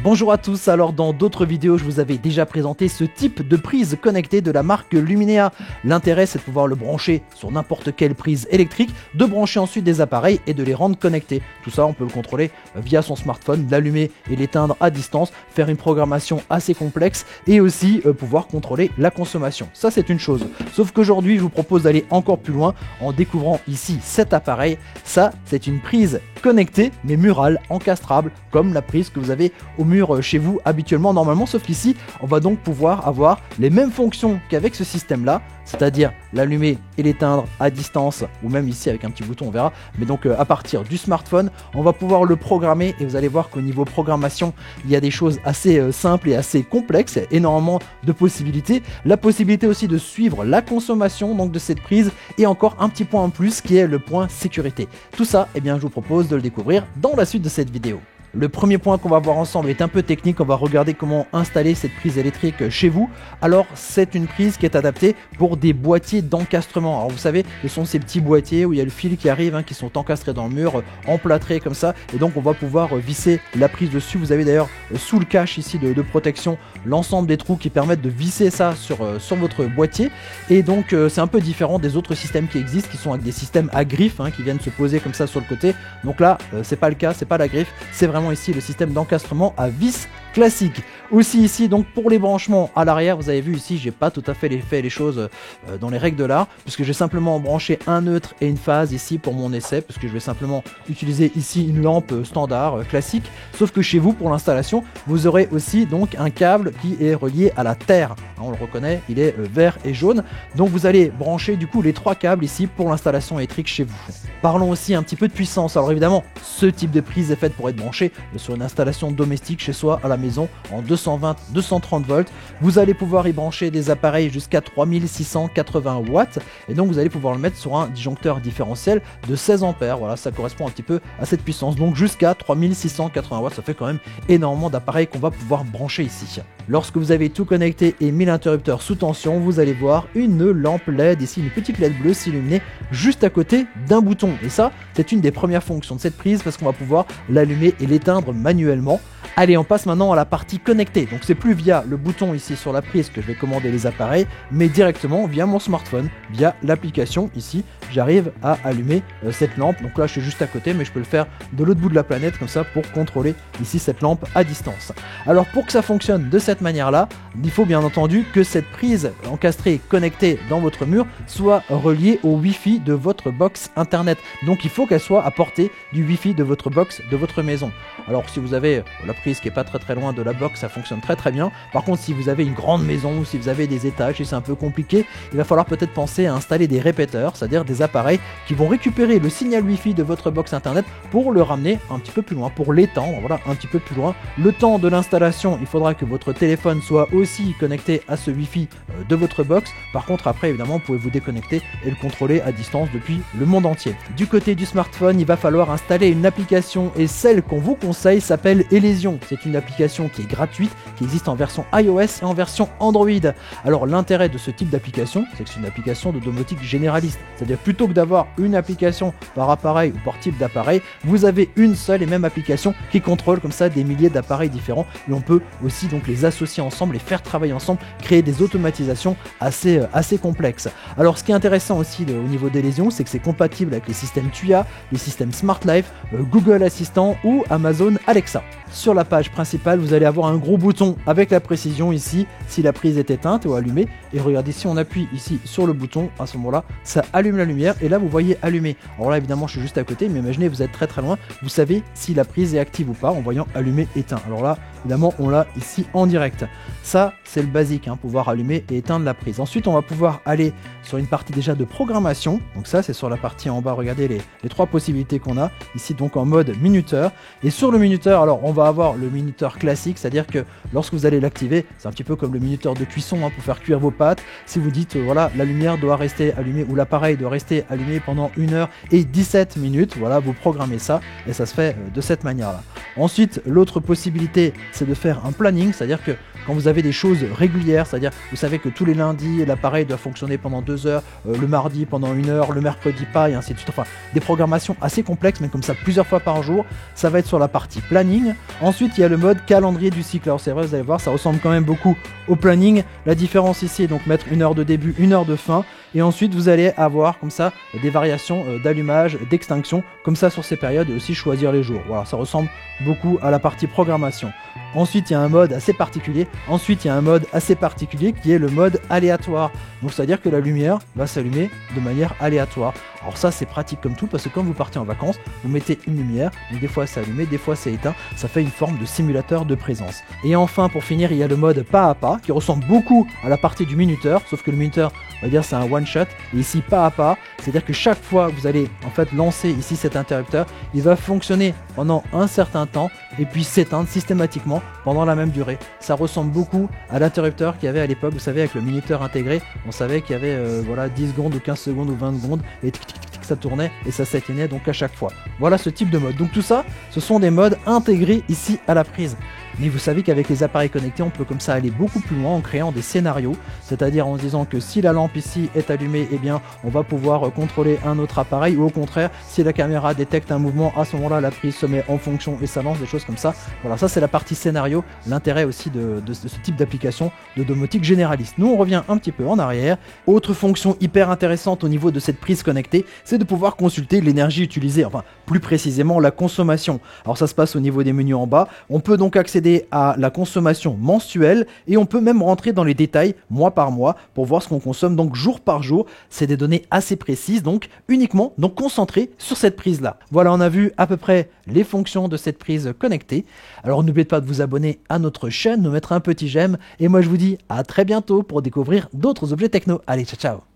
Bonjour à tous, alors dans d'autres vidéos je vous avais déjà présenté ce type de prise connectée de la marque Luminea. L'intérêt c'est de pouvoir le brancher sur n'importe quelle prise électrique, de brancher ensuite des appareils et de les rendre connectés. Tout ça on peut le contrôler via son smartphone, l'allumer et l'éteindre à distance, faire une programmation assez complexe et aussi pouvoir contrôler la consommation. Ça c'est une chose, sauf qu'aujourd'hui je vous propose d'aller encore plus loin en découvrant ici cet appareil. Ça c'est une prise connectée mais murale, encastrable, comme la prise que vous avez au mur chez vous habituellement normalement, sauf qu'ici on va donc pouvoir avoir les mêmes fonctions qu'avec ce système là, c'est-à-dire l'allumer et l'éteindre à distance, ou même ici avec un petit bouton on verra, mais donc à partir du smartphone on va pouvoir le programmer et vous allez voir qu'au niveau programmation il y a des choses assez simples et assez complexes, énormément de possibilités, la possibilité aussi de suivre la consommation donc de cette prise et encore un petit point en plus qui est le point sécurité. Tout ça, eh bien je vous propose de le découvrir dans la suite de cette vidéo. Le premier point qu'on va voir ensemble est un peu technique, on va regarder comment installer cette prise électrique chez vous. Alors c'est une prise qui est adaptée pour des boîtiers d'encastrement. Alors vous savez, ce sont ces petits boîtiers où il y a le fil qui arrive, qui sont encastrés dans le mur, emplâtrés comme ça, et donc on va pouvoir visser la prise dessus. Vous avez d'ailleurs sous le cache ici de protection l'ensemble des trous qui permettent de visser ça sur votre boîtier, et donc c'est un peu différent des autres systèmes qui existent, qui sont avec des systèmes à griffe, qui viennent se poser comme ça sur le côté. Donc là c'est pas le cas, c'est pas la griffe, c'est vraiment ici le système d'encastrement à vis classique. Aussi ici donc pour les branchements à l'arrière, vous avez vu ici j'ai pas tout à fait fait les choses dans les règles de l'art, puisque j'ai simplement branché un neutre et une phase ici pour mon essai, parce que je vais simplement utiliser ici une lampe standard classique, sauf que chez vous pour l'installation vous aurez aussi donc un câble qui est relié à la terre, on le reconnaît, il est vert et jaune, donc vous allez brancher du coup les trois câbles ici pour l'installation électrique chez vous. Parlons aussi un petit peu de puissance. Alors évidemment ce type de prise est faite pour être branché sur une installation domestique chez soi à la maison en 220-230 volts. Vous allez pouvoir y brancher des appareils jusqu'à 3680 watts et donc vous allez pouvoir le mettre sur un disjoncteur différentiel de 16 ampères. Voilà, ça correspond un petit peu à cette puissance. Donc jusqu'à 3680 watts, ça fait quand même énormément d'appareils qu'on va pouvoir brancher ici. Lorsque vous avez tout connecté et mis l'interrupteur sous tension, vous allez voir une lampe LED, ici une petite LED bleue s'illuminer juste à côté d'un bouton. Et ça, c'est une des premières fonctions de cette prise parce qu'on va pouvoir l'allumer et l'éteindre manuellement. Allez, on passe maintenant à la partie connectée. Donc c'est plus via le bouton ici sur la prise que je vais commander les appareils, mais directement via mon smartphone, via l'application. Ici, j'arrive à allumer cette lampe. Donc là, je suis juste à côté, mais je peux le faire de l'autre bout de la planète comme ça pour contrôler ici cette lampe à distance. Alors pour que ça fonctionne de cette manière-là, il faut bien entendu que cette prise encastrée connectée dans votre mur soit reliée au Wi-Fi de votre box internet. Donc il faut qu'elle soit à portée du Wi-Fi de votre box de votre maison. Alors si vous avez la prise qui est pas très loin de la box, ça fonctionne très bien. Par contre, si vous avez une grande maison ou si vous avez des étages et c'est un peu compliqué, il va falloir peut-être penser à installer des répéteurs, c'est-à-dire des appareils qui vont récupérer le signal Wi-Fi de votre box internet pour le ramener un petit peu plus loin, pour l'étendre, voilà, un petit peu plus loin. Le temps de l'installation, il faudra que votre téléphone soit aussi connecté à ce Wi-Fi de votre box. Par contre, après, évidemment, vous pouvez vous déconnecter et le contrôler à distance depuis le monde entier. Du côté du smartphone, il va falloir installer une application et celle qu'on vous conseille s'appelle Elysion. C'est une application qui est gratuite, qui existe en version iOS et en version Android. Alors l'intérêt de ce type d'application, c'est que c'est une application de domotique généraliste. C'est-à-dire plutôt que d'avoir une application par appareil ou par type d'appareil, vous avez une seule et même application qui contrôle comme ça des milliers d'appareils différents et on peut aussi donc les associer ensemble, les faire travailler ensemble, créer des automatisations assez complexes. Alors ce qui est intéressant aussi au niveau d'Elysion, c'est que c'est compatible avec les systèmes Tuya, les systèmes Smart Life, Google Assistant ou Amazon Alexa. Sur la page principale, vous allez avoir un gros bouton avec la précision ici, si la prise est éteinte ou allumée. Et regardez, si on appuie ici sur le bouton, à ce moment-là, ça allume la lumière. Et là, vous voyez allumer. Alors là, évidemment, je suis juste à côté, mais imaginez, vous êtes très loin. Vous savez si la prise est active ou pas en voyant allumer, éteint. Alors là, évidemment, on l'a ici en direct. Ça, c'est le basique, pouvoir allumer et éteindre la prise. Ensuite, on va pouvoir aller sur une partie déjà de programmation. Donc ça, c'est sur la partie en bas. Regardez les trois possibilités qu'on a. Ici, donc en mode minuteur. Et sur le minuteur, alors, on va avoir le minuteur classique, c'est-à-dire que lorsque vous allez l'activer, c'est un petit peu comme le minuteur de cuisson pour faire cuire vos pâtes. Si vous dites, voilà, la lumière doit rester allumée ou l'appareil doit rester allumé pendant 1h17, voilà, vous programmez ça et ça se fait de cette manière-là. Ensuite, l'autre possibilité, c'est de faire un planning, c'est-à-dire que quand vous avez des choses régulières, c'est-à-dire vous savez que tous les lundis l'appareil doit fonctionner pendant 2 heures, le mardi pendant 1 heure, le mercredi pas, et ainsi de suite. Enfin, des programmations assez complexes, mais comme ça plusieurs fois par jour. Ça va être sur la partie planning. Ensuite, Ensuite, il y a le mode calendrier du cycle. Alors c'est vrai, vous allez voir, ça ressemble quand même beaucoup au planning. La différence ici est donc mettre 1 heure de début, 1 heure de fin. Et ensuite, vous allez avoir comme ça des variations d'allumage, d'extinction, comme ça sur ces périodes, et aussi choisir les jours. Voilà, ça ressemble beaucoup à la partie programmation. Ensuite, il y a un mode assez particulier. Qui est le mode aléatoire. Donc, c'est-à-dire que la lumière va s'allumer de manière aléatoire. Alors ça, c'est pratique comme tout, parce que quand vous partez en vacances, vous mettez une lumière, donc des fois c'est allumé, des fois c'est éteint. Ça fait une forme de simulateur de présence. Et enfin, pour finir, il y a le mode pas à pas, qui ressemble beaucoup à la partie du minuteur, sauf que le minuteur, on va dire, c'est un one shot. Et ici, pas à pas, c'est-à-dire que chaque fois que vous allez en fait lancer ici cet interrupteur, il va fonctionner pendant un certain temps et puis s'éteindre systématiquement pendant la même durée. Ça ressemble beaucoup à l'interrupteur qu'il y avait à l'époque, vous savez, avec le minuteur intégré. On savait qu'il y avait 10 secondes ou 15 secondes ou 20 secondes et ça tournait et ça s'éteignait donc à chaque fois. Voilà ce type de mode. Donc tout ça, ce sont des modes intégrés ici à la prise. Mais vous savez qu'avec les appareils connectés, on peut comme ça aller beaucoup plus loin en créant des scénarios, c'est-à-dire en disant que si la lampe ici est allumée, eh bien on va pouvoir contrôler un autre appareil, ou au contraire, si la caméra détecte un mouvement, à ce moment-là la prise se met en fonction et ça lance des choses comme ça. Voilà, ça c'est la partie scénario, l'intérêt aussi de ce type d'application de domotique généraliste. Nous on revient un petit peu en arrière. Autre fonction hyper intéressante au niveau de cette prise connectée, c'est de pouvoir consulter l'énergie utilisée, enfin plus précisément la consommation. Alors ça se passe au niveau des menus en bas, on peut donc accéder à la consommation mensuelle et on peut même rentrer dans les détails mois par mois pour voir ce qu'on consomme donc jour par jour. C'est des données assez précises, donc uniquement donc concentrées sur cette prise là. Voilà, on a vu à peu près les fonctions de cette prise connectée. Alors n'oubliez pas de vous abonner à notre chaîne, de mettre un petit j'aime et moi je vous dis à très bientôt pour découvrir d'autres objets techno. Allez, ciao ciao.